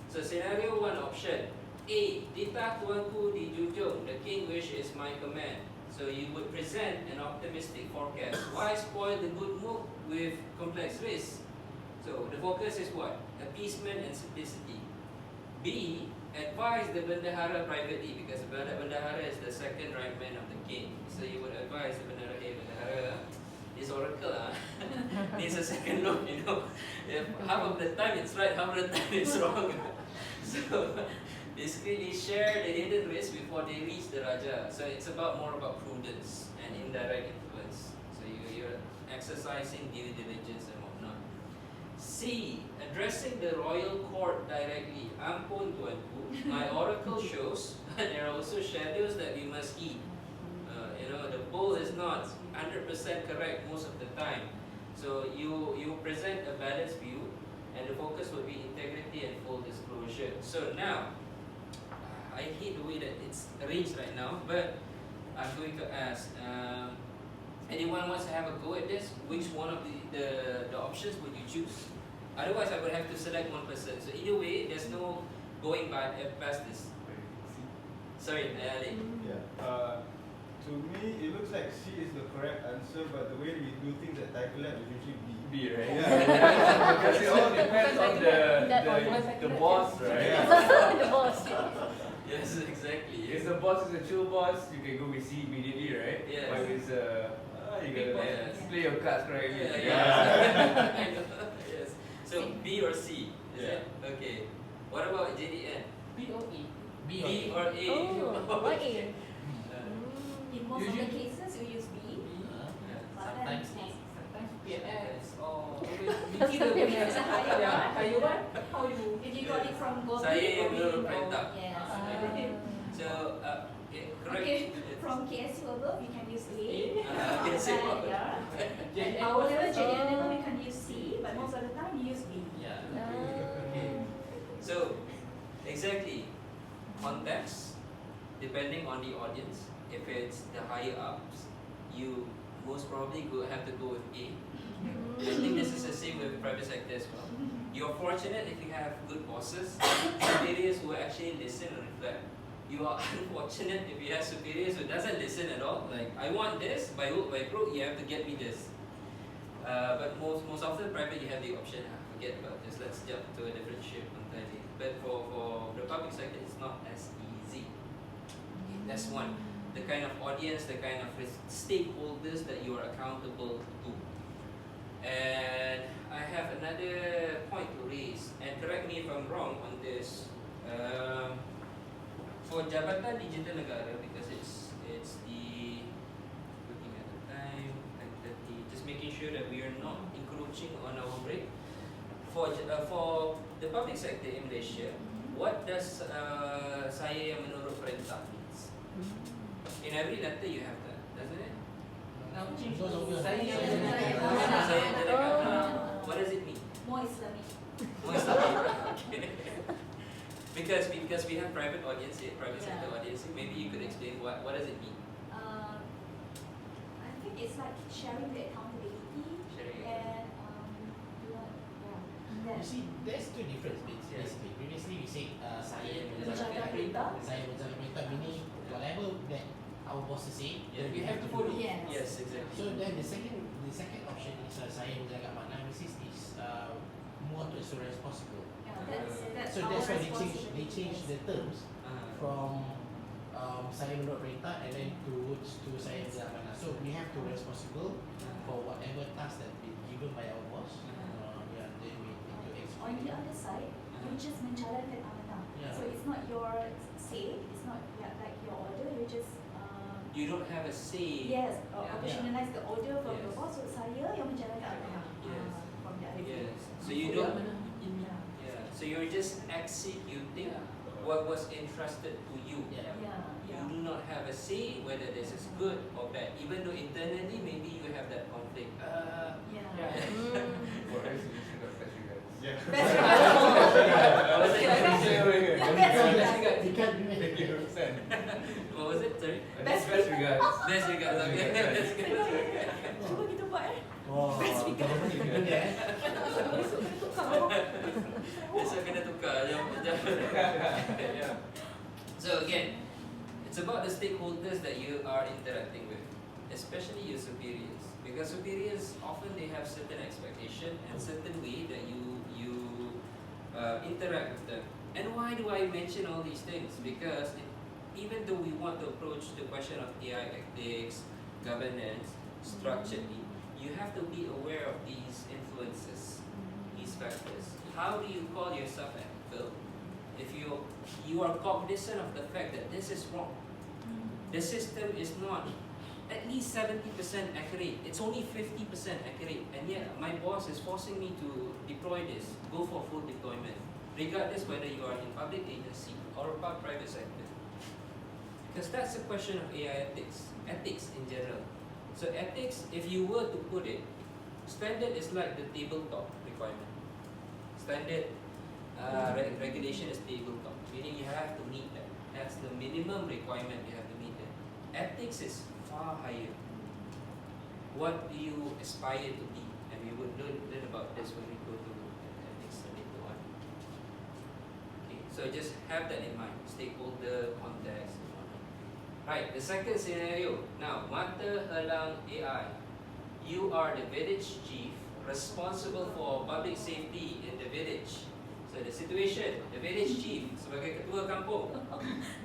So scenario one option A. Titah tuanku dijunjung. The king wish is my command. So you would present an optimistic forecast. Why spoil the good mood with complex risks? So the focus is what? Appeasement and simplicity. B. Advise the Bendahara privately because the Bendahara is the second right man of the king. So you would advise the Bendahara, hey Bendahara, this oracle needs a second look, you know. If half of the time it's right, half of the time it's wrong. So basically they share the hidden risk before they reach the Raja. So it's more about prudence and indirect influence. So you're exercising due diligence and whatnot. C. Addressing the royal court directly. Ampun tuanku, my oracle shows there are also shadows that we must heed. You know, the poll is not 100% correct most of the time. So you present a balanced view, and the focus would be integrity and full disclosure. So now, I hate the way that it's arranged right now, but I'm going to ask, anyone wants to have a go at this? Which one of the options would you choose? Otherwise, I would have to select one person. So either way, there's no going past this. Sorry, Ali. Yeah. To me, it looks like C is the correct answer, but the way we do things at Tiger Lab is usually B. B, right? Yeah. Because it all depends on the boss, right? The boss. Yes, exactly. If the boss is a chill boss, you can go with C immediately, right? Yes. But if it's you gotta Yes. play your cards correctly. Yeah. Yes. So B or C? Is Yeah. it? Okay. What about JDN? B or A. B B or or A? Oh, why A? In most of the Usually- cases, we use B. sometimes A. Sometimes PNS or PNS. It's a higher yeah, one. higher one. How you? If you got it from Gobi, Saya yang Gobi, belum or- perintah. Yes. So, correct. Okay, from KSU above, we can use A. KSU above. Yeah. Our level, JDN level, we can use C, but most of the time we use B. Yeah. Okay. So, exactly. Context, depending on the audience. If it's the higher ups, you most probably have to go with A. I think this is the same with private sector as well. You're fortunate if you have good bosses, superiors who actually listen and reflect. You are unfortunate if you have superiors who doesn't listen at all. Like, I want this, by hook, by crook, you have to get me this. But most often private you have the option, forget about this, let's jump to a different ship entirely. But for the public sector, it's not as easy. That's one. The kind of audience, the kind of stakeholders that you are accountable to. And I have another point to raise, and correct me if I'm wrong on this. For Jabatan Digital Negara, because it's the, looking at the time, 10:30, just making sure that we are not encroaching on our break. For the public sector in Malaysia, what does saya yang menurut perintah means? In every letter you have that, doesn't it? Because of your Saya yang menjalankan. What does it mean? More Islamic. More Islamic. Okay. Because we have private audience here, private sector audience here. Maybe you could explain what does it mean? I think it's like sharing the accountability Sharing. and You see, there's two different bits basically. Previously we said saya Menjalankan perintah. saya menjalankan perintah, meaning whatever that our bosses say, Yeah, we have to follow. follow. Yes. Yes, exactly. So then the second option is saya menjalankan makna, which is more to as soon as possible. That's So our that's why they responsibility. change the terms from saya menurut perintah and then towards to saya menjalankan makna. So we have to responsible for whatever task that been given by our boss. Yeah, then we need to execute. On the other side, you just menjalankan amanah. Yeah. So it's not your say, it's not like your order. You just You don't have a say. yes, operationalize the order from the Yes. boss. So saya yang menjalankan amanah. Yes. From the other Yes. side. So you don't. Yeah. Yeah. So you're just executing what was entrusted to you. Yeah. You do not have a say whether this is good or bad, even though internally maybe you have that conflict. For resolution of best regards. Yeah. What was it? You can't be mad. 50%. What was it? Sorry. Best regards. Best regards. Okay. That's good. Cuba kita buat Oh, government you do that. Besok kena tukar jam. Yeah. So again, it's about the stakeholders that you are interacting with, especially your superiors, because superiors often they have certain expectation and certain way that you interact with them. And why do I mention all these things? Because even though we want to approach the question of AI ethics, governance, structurally, you have to be aware of these influences, these factors. How do you call yourself ethical if you are cognizant of the fact that this is wrong? The system is not at least 70% accurate. It's only 50% accurate, and yet my boss is forcing me to deploy this, go for full deployment, regardless whether you are in public agency or private sector. Because that's a question of AI ethics in general. So ethics, if you were to put it, standard is like the tabletop requirement. Standard regulation is tabletop, meaning you have to meet that. That's the minimum requirement you have to meet that. Ethics is far higher. What do you aspire to be? And we would learn about this when we go to ethics later on. Okay, so just have that in mind. Stakeholder, context, and whatnot. Right, the second scenario. Now, mata halang AI. You are the village chief responsible for public safety in the village. So the situation, the village chief sebagai ketua kampung,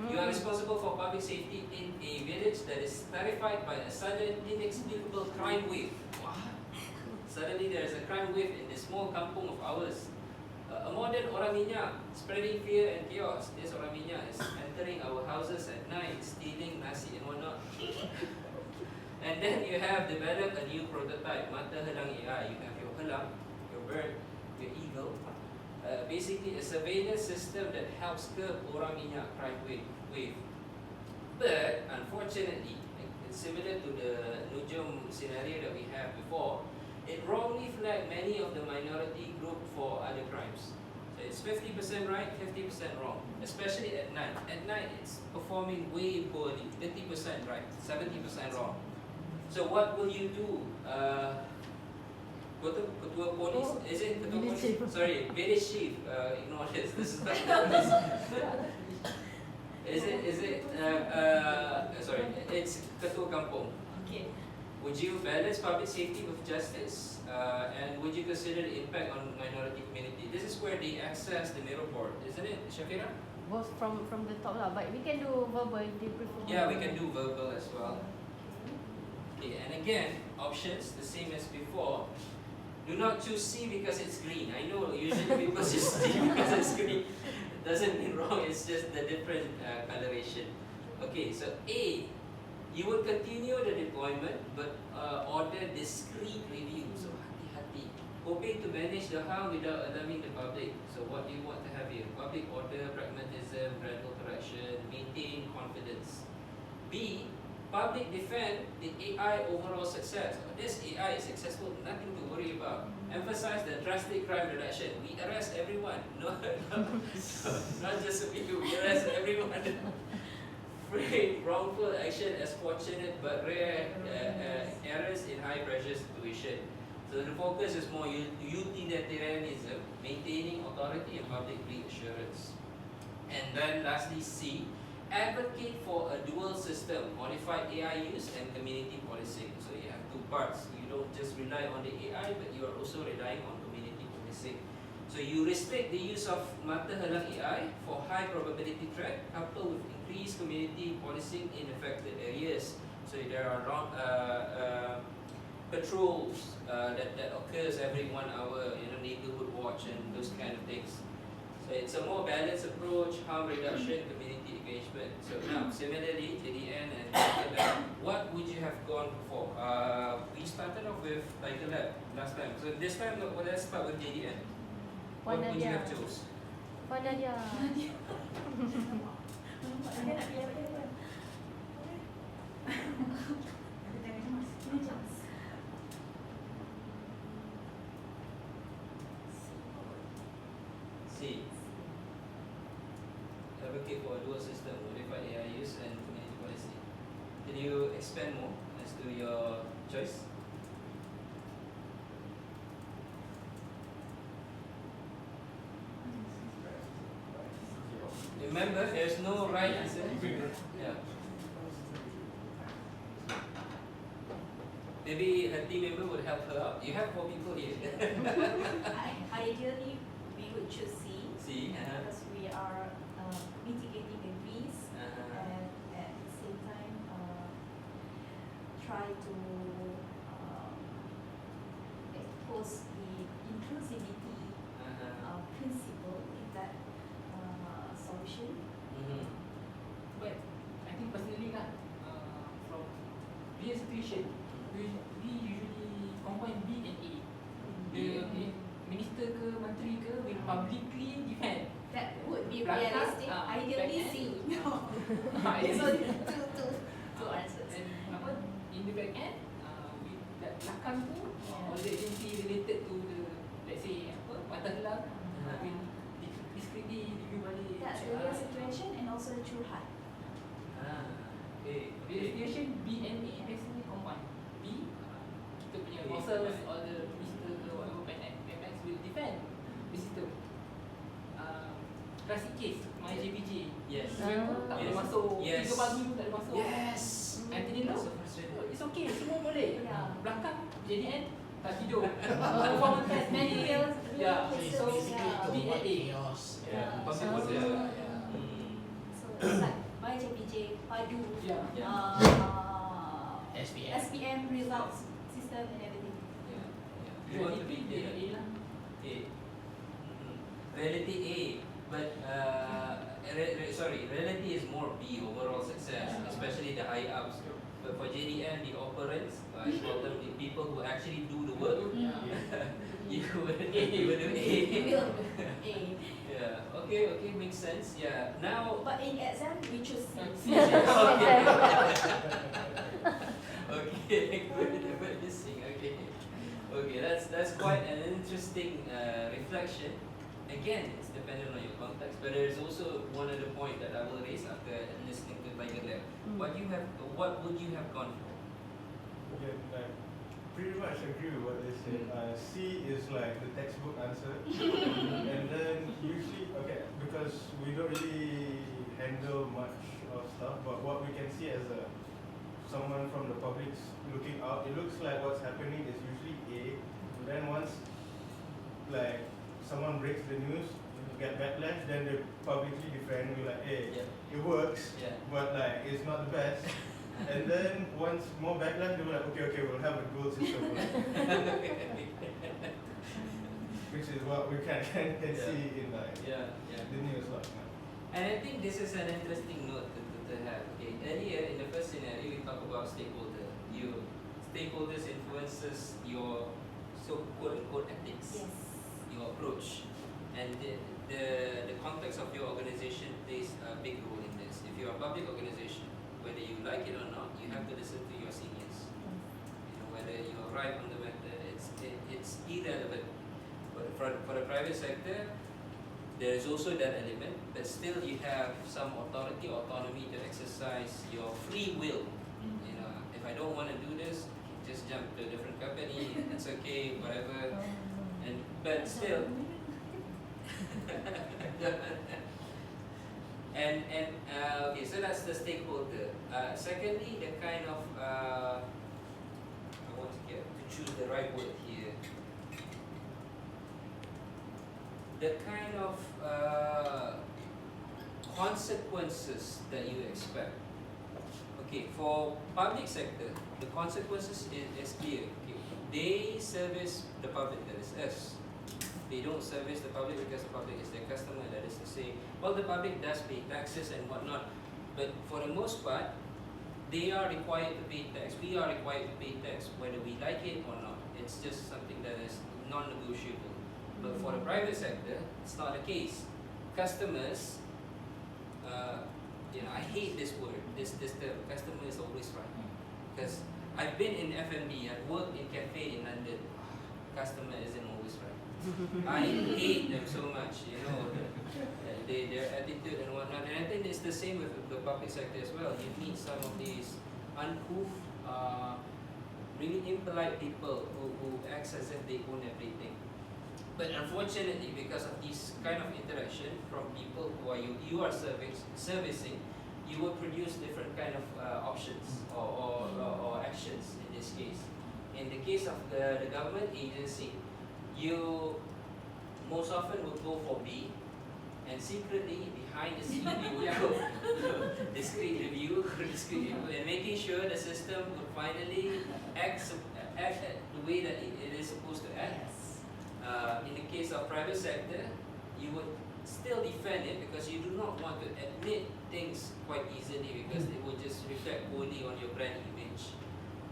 you are responsible for public safety in a village that is terrified by a sudden inexplicable crime wave. Suddenly there is a crime wave in this small kampung of ours. A modern orang minyak spreading fear and chaos. This orang minyak is entering our houses at night, stealing nasi and whatnot. And then you have developed a new prototype, mata halang AI. You have your halang, your bird, your eagle. Basically a surveillance system that helps curb orang minyak crime wave. But unfortunately, it's similar to the Nujum scenario that we had before. It wrongly flagged many of the minority group for other crimes. So it's 50% right, 50% wrong, especially at night. At night, it's performing way poorly, 50% right, 70% wrong. So what will you do Ketua Polis, Oh, is it Ketua Village Polis? Chief. Sorry, Village Chief. Ignore this. This is not is it? Sorry, it's Ketua Kampung. Okay. Would you balance public safety with justice? And would you consider the impact on minority community? This is where they access the mirror board, isn't it, Shafira? Both from the top lah, but we can do verbal if they prefer. Yeah, we can do verbal as well. Okay, and again, options the same as before. Do not choose C because it's green. I know usually people choose C because it's green. It doesn't mean wrong, it's just the different coloration. Okay, so A, you would continue the deployment but order discreet review. So hati-hati. Hoping to manage the harm without alarming the public. So what do you want to have here? Public order, pragmatism, gradual correction, maintain confidence. B, public defend the AI overall success. This AI is successful, nothing to worry about. Emphasize the drastic crime reduction. We arrest everyone. No, not just a few. We arrest everyone. Frame wrongful action as fortunate but rare errors in high pressure situation. So the focus is more utilitarianism, maintaining authority and public reassurance. And then lastly C, advocate for a dual system, modified AI use and community policing. So you have two parts. You don't just rely on the AI, but you are also relying on community policing. So you restrict the use of mata halang AI for high probability threat, coupled with increased community policing in affected areas. So there are patrols that occurs every 1 hour, neighborhood watch and those kind of things. So it's a more balanced approach, harm reduction, community engagement. So now, similarly, JDN and Tiger Lab, what would you have gone for? We started off with Tiger Lab last time. So this time, let's start with JDN. What would you have chose? Nadia. Saya nak pilih apa? C. Advocate for a dual system, modified AI use and community policy. Can you expand more as to your choice? Remember, there's no right answer. Yeah. Maybe her team member would help her out. You have 4 people here. Ideally, we would choose C See? because we are mitigating the risk and at the same time try to expose the inclusivity principle in that solution. But I think personally lah, from real situation, we usually combine B and A. The minister ke menteri ke will publicly defend. That would be Belakang, realistic. Ideally back C. end. So two answers. And apa, in the back end, with that belakang tu, all the agency related to the, let's say apa, mata helang, will discreetly review balik. That's the real situation and also the true heart. Okay. Real situation B and A basically combine. B, kita punya bosses or the minister ke whatever PNX will defend the system. Classic case, my JPJ. Yes. Tak boleh Yes. masuk, Yes. 3 pagi pun tak boleh masuk. Yes. Anthony Low, So frustrating. it's okay, semua boleh. Yeah. Belakang JDN tak tidur. Performance test Many real Yeah. cases. So, Yeah. B and A. Chaos. Yeah. So, Public order. so it's like my JPJ padu Yeah. SPM. SPM results system and everything. Yeah. You want to be A the lah. A. Reality A, but reality is more B, overall success, especially the high ups. But for JDN, the operants, I call them the people who actually do the work. You would do A. A. Yeah. Okay. Makes sense. Yeah. Now. But in exam we choose C. Okay. Okay. Good. Okay. That's quite an interesting reflection. Again, it's dependent on your context, but there's also one other point that I will raise after listening to Tiger Lab. What would you have gone for? Okay, like pretty much agree with what they said. C is like the textbook answer, and then usually, okay, because we don't really handle much of stuff, but what we can see as someone from the public looking out, it looks like what's happening is usually A. Then once like someone breaks the news, get backlash, then they publicly defend, we like, hey, it works, but like it's not the best. And then once more backlash, they were like, okay, we'll have a dual system. Which is what we can see in like the news like. And I think this is an interesting note to have. Okay, earlier in the first scenario, we talk about stakeholder. Stakeholders influences your quote unquote ethics, your approach, and the context of your organization plays a big role in this. If you're a public organization, whether you like it or not, you have to listen to your seniors. You know, whether you are right on the matter, it's irrelevant. But for the private sector, there is also that element, but still you have some authority, autonomy to exercise your free will. You know, if I don't want to do this, just jump to a different company. It's okay, whatever. But still. Okay, so that's the stakeholder. Secondly, the kind of I want to choose the right word here. The kind of consequences that you expect. Okay, for public sector, the consequences is clear. Okay, they service the public, that is us. They don't service the public because the public is their customer, that is to say, well, the public does pay taxes and whatnot, but for the most part, they are required to pay tax. We are required to pay tax whether we like it or not. It's just something that is non-negotiable. But for the private sector, it's not the case. Customers, I hate this word, this term, customer is always right. Because I've been in F&B, I've worked in cafe in London, customer isn't always right. I hate them so much, their attitude and whatnot. And I think it's the same with the public sector as well. You meet some of these uncouth, really impolite people who acts as if they own everything. But unfortunately, because of this kind of interaction from people who are you are servicing, you will produce different kind of options or actions in this case. In the case of the government agency, you most often will go for B, and secretly behind the scene you will go discrete review, and making sure the system will finally act the way that it is supposed to act. In the case of private sector, you would still defend it because you do not want to admit things quite easily because it will just reflect poorly on your brand image.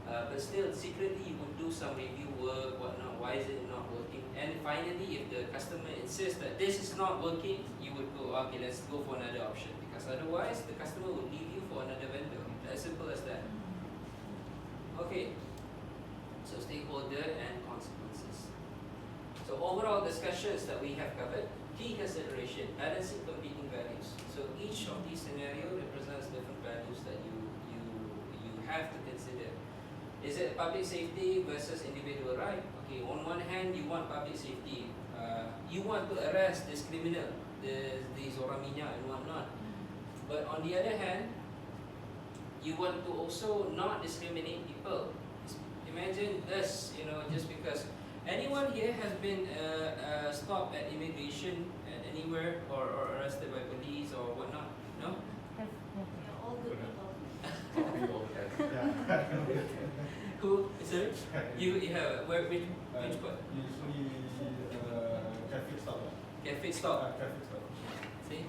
But still, secretly you would do some review work, whatnot, why is it not working? And finally, if the customer insists that this is not working, you would go, okay, let's go for another option. Because otherwise, the customer will leave you for another vendor. As simple as that. Okay, so stakeholder and consequences. So overall discussions that we have covered, key consideration, balancing competing values. So each of these scenarios represents different values that you have to consider. Is it public safety versus individual right? Okay, on one hand, you want public safety. You want to arrest this criminal, these orang minyak and whatnot. But on the other hand, you want to also not discriminate people. Imagine us, just because anyone here has been stopped at immigration anywhere or arrested by police or whatnot? No? All good people. Who? Sorry? You have which part? Usually traffic stop. Traffic stop. Traffic stop. See?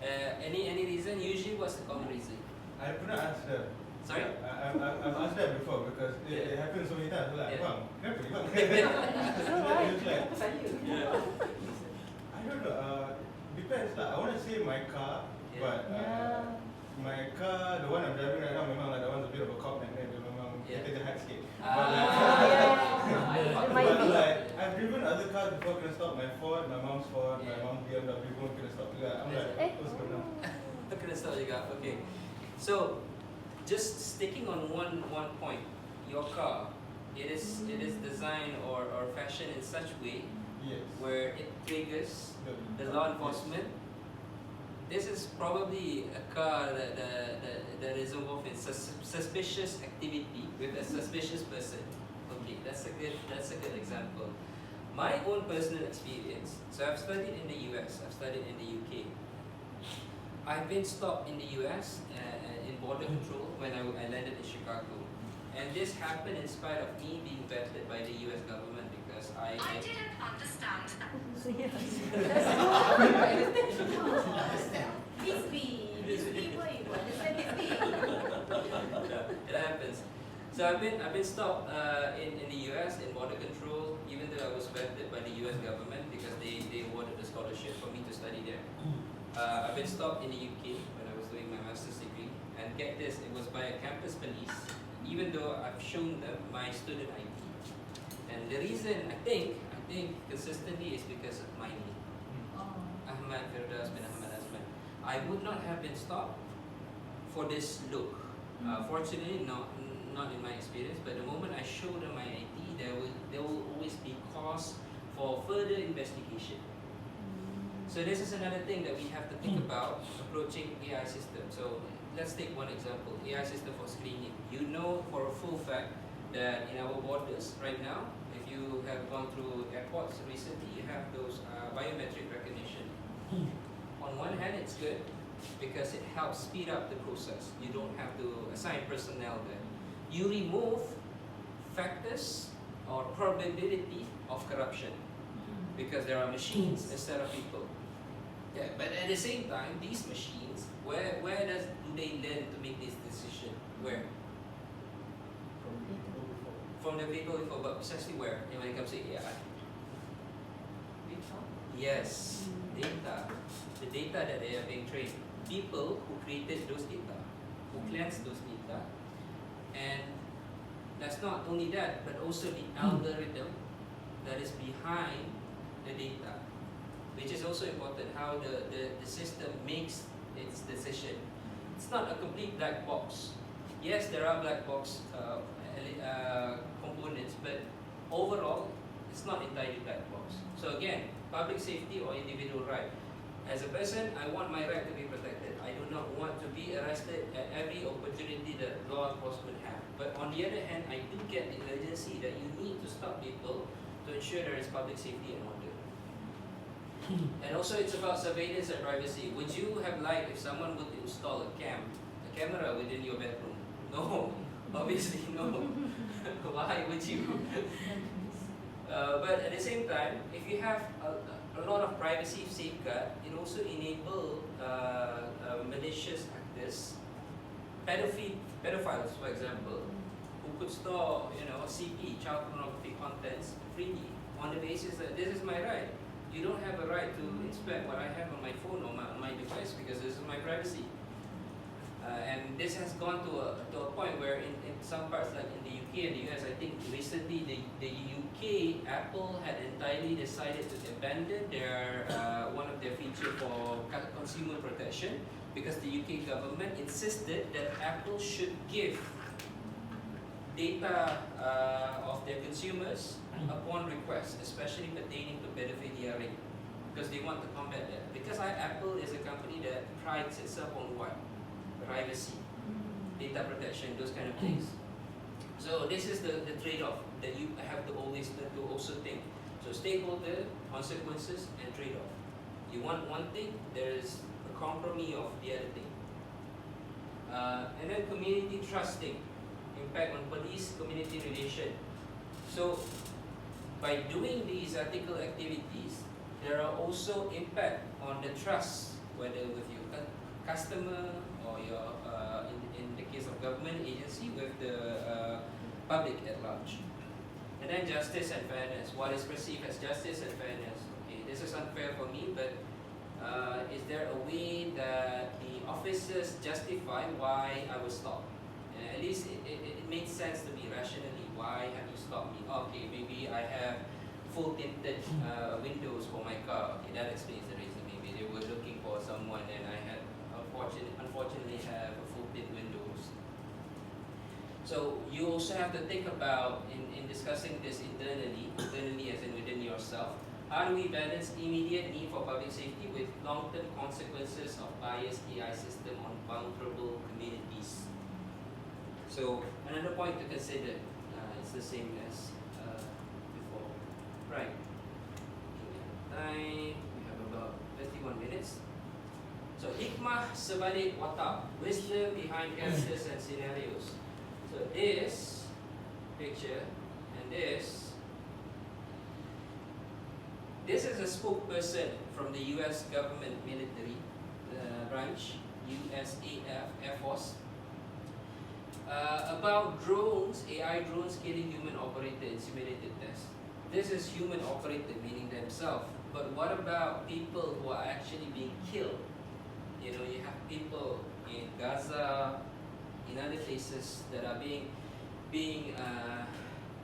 Any reason? Usually, what's the common reason? I pernah ask them. Sorry? I've asked them before because it happens so many times. Like, Yeah. bang, kenapa? Bang. It's like, I don't know. Depends lah. I want to say my car, but my car, the one I'm driving right now, memang that one's a bit of a cop magnet. Dia memang kita jahat sikit. But like, I've driven other cars before, kena stop. My Ford, my mom's Ford, my mom's BMW pun kena stop juga. I'm like, what's going on? Kena stop juga. Okay. So, just sticking on one point, your car. it is designed or fashioned in such way Yes. where it triggers the law enforcement. This is probably a car that is involved in suspicious activity with a suspicious person. Okay, that's a good example. My own personal experience. So I've studied in the US. I've studied in the UK. I've been stopped in the US in border control when I landed in Chicago, and this happened in spite of me being vetted by the US government because I didn't understand that. This boy, you understand this Yeah, it happens. So I've been stopped in the US in border control, even though I was vetted by the US government because they awarded a scholarship for me to study there. I've been stopped in the UK when I was doing my master's degree, and get this, it was by a campus police, even though I've shown them my student ID. And the reason I think consistently is because of my name, Ahmad Firdaus bin Ahmad Azman. I would not have been stopped for this look. Fortunately, not in my experience, but the moment I show them my ID, there will always be cause for further investigation. So this is another thing that we have to think about approaching AI system. So let's take one example, AI system for screening. You know for a full fact that in our borders right now, if you have gone through airports recently, you have those biometric recognition. On one hand, it's good because it helps speed up the process. You don't have to assign personnel there. You remove factors or probability of corruption because there are machines instead of people. Yeah, but at the same time, these machines, where do they learn to make this decision? Where? From the people before, but precisely where? And when it comes to AI? Yes, data. The data that they are being trained. People who created those data, who cleansed those data, and that's not only that, but also the algorithm that is behind the data, which is also important, how the system makes its decision. It's not a complete black box. Yes, there are black box components, but overall, it's not entirely black box. So again, public safety or individual right. As a person, I want my right to be protected. I do not want to be arrested at every opportunity that law enforcement have. But on the other hand, I do get the urgency that you need to stop people to ensure there is public safety and order. And also it's about surveillance and privacy. Would you have liked if someone would install a camera within your bedroom? No, obviously no. Why would you? But at the same time, if you have a lot of privacy safeguard, it also enable malicious actors, pedophiles, for example, who could store, CP, child pornography contents freely on the basis that this is my right. You don't have a right to inspect what I have on my phone or on my device because this is my privacy. And this has gone to a point where in some parts like in the UK and the US, I think recently the UK, Apple had entirely decided to abandon their one of their features for consumer protection because the UK government insisted that Apple should give data of their consumers upon request, especially pertaining to pedophilia ring, because they want to combat that. Because Apple is a company that prides itself on what? Privacy, data protection, those kind of things. So this is the trade-off that you have to always to also think. So stakeholder, consequences, and trade-off. You want one thing, there is a compromise of the other thing. And then community trusting, impact on police-community relation. So by doing these ethical activities, there are also impact on the trust, whether with your customer or your, in the case of government agency, with the public at large. And then justice and fairness. What is perceived as justice and fairness? Okay, this is unfair for me, but is there a way that the officers justify why I was stopped? At least it makes sense to me rationally. Why have you stopped me? Okay, maybe I have full tinted windows for my car. Okay, that explains the reason. Maybe they were looking for someone and I had unfortunately have a full tint windows. So you also have to think about in the discussing this internally as in within yourself. How do we balance immediate need for public safety with long-term consequences of biased AI system on vulnerable communities? So another point to consider, it's the same as before. Right. Time, we have about 31 minutes. So hikmah sebalik watak, wisdom behind characters and scenarios. So this picture and this is a spokesperson from the US government military branch, USAF, Air Force, about drones, AI drones killing human operated in simulated tests. This is human operated, meaning themselves. But what about people who are actually being killed? You know, you have people in Gaza, in other places that are being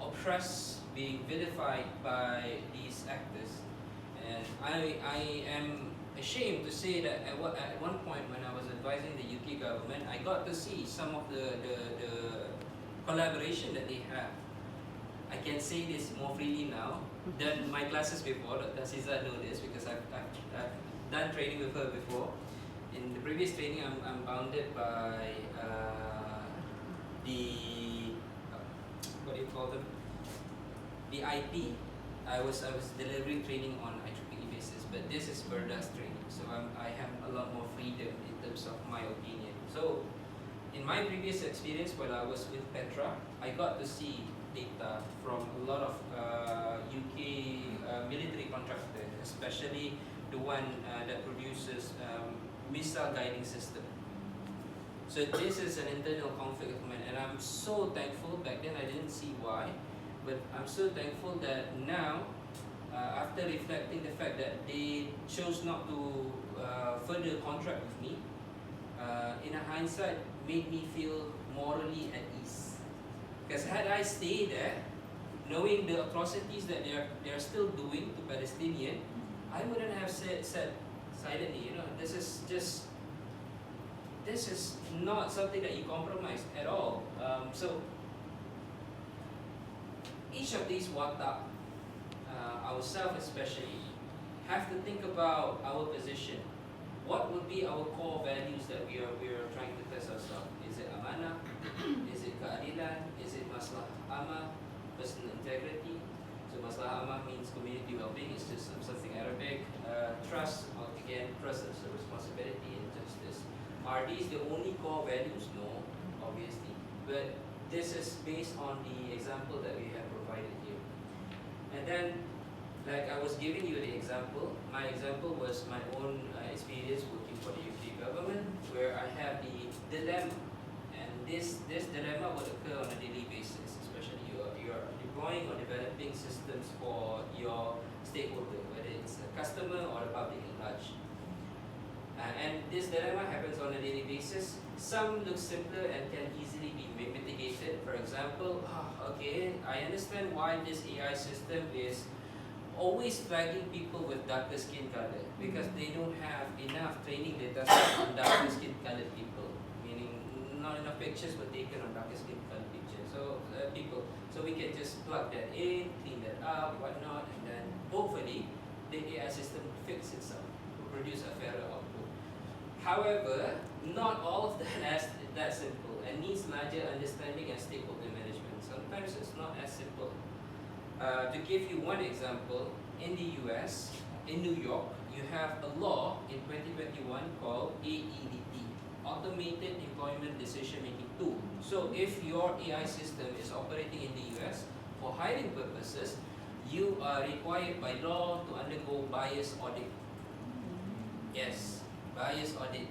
oppressed, being vilified by these actors. And I am ashamed to say that at one point when I was advising the UK government, I got to see some of the collaboration that they have. I can say this more freely now than my classes before. Dr. Siza know this because I've done training with her before. In the previous training, I'm bounded by the what do you call them? The IP. I was delivering training on IEEE basis, but this is Verdas training, so I have a lot more freedom in terms of my opinion. So, in my previous experience while I was with Petra, I got to see data from a lot of UK military contractors, especially the one that produces missile guiding system. So this is an internal conflict of mine, and I'm so thankful. Back then I didn't see why, but I'm so thankful that now, after reflecting the fact that they chose not to further contract with me, in a hindsight, made me feel morally at ease. Because had I stayed there, knowing the atrocities that they are still doing to Palestinians, I wouldn't have said silently, you know, this is not something that you compromise at all. So each of these watak, ourselves especially, have to think about our position. What would be our core values that we are trying to test ourselves? Is it amanah? Is it keadilan? Is it maslahah amah? Personal integrity? So maslahah amah means community well-being. It's just something Arabic. Trust, again, trust is a responsibility and justice. Are these the only core values? No, obviously. But this is based on the example that we have provided here. And then, like I was giving you the example, my example was my own experience working for the UK government, where I have the dilemma. And this dilemma will occur on a daily basis, especially you are deploying or developing systems for your stakeholder, whether it's a customer or the public at large. And this dilemma happens on a daily basis. Some look simpler and can easily be mitigated. For example, okay, I understand why this AI system is always flagging people with darker skin color, because they don't have enough training data set on darker skin colored people, meaning not enough pictures were taken on darker skin colored pictures. So people, so we can just plug that in, clean that up, whatnot, and then hopefully the AI system will fix itself, will produce a fairer output. However, not all of that is that simple and needs larger understanding and stakeholder management. Sometimes it's not as simple. To give you one example, in the US, in New York, you have a law in 2021 called AEDT, Automated Employment Decision Making Tool. So if your AI system is operating in the US for hiring purposes, you are required by law to undergo bias audit. Yes, bias audit.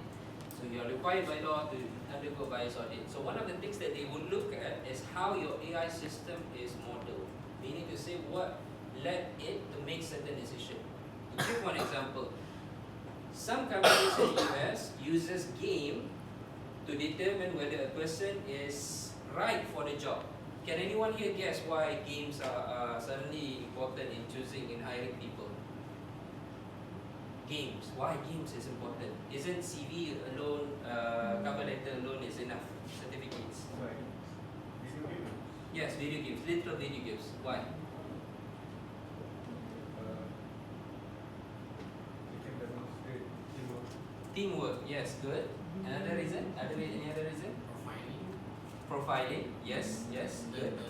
So you are required by law to undergo bias audit. So one of the things that they would look at is how your AI system is modeled. Meaning to say what led it to make certain decisions. To give one example, some companies in the US uses game to determine whether a person is right for the job. Can anyone here guess why games are suddenly important in hiring people? Games. Why games is important? Isn't CV alone, cover letter alone is enough? Certificates. Yes, video games, literal video games. Why? You can demonstrate teamwork. Teamwork, yes, good. Another reason? Any other reason? Profiling. Profiling, yes, yes, The, good. the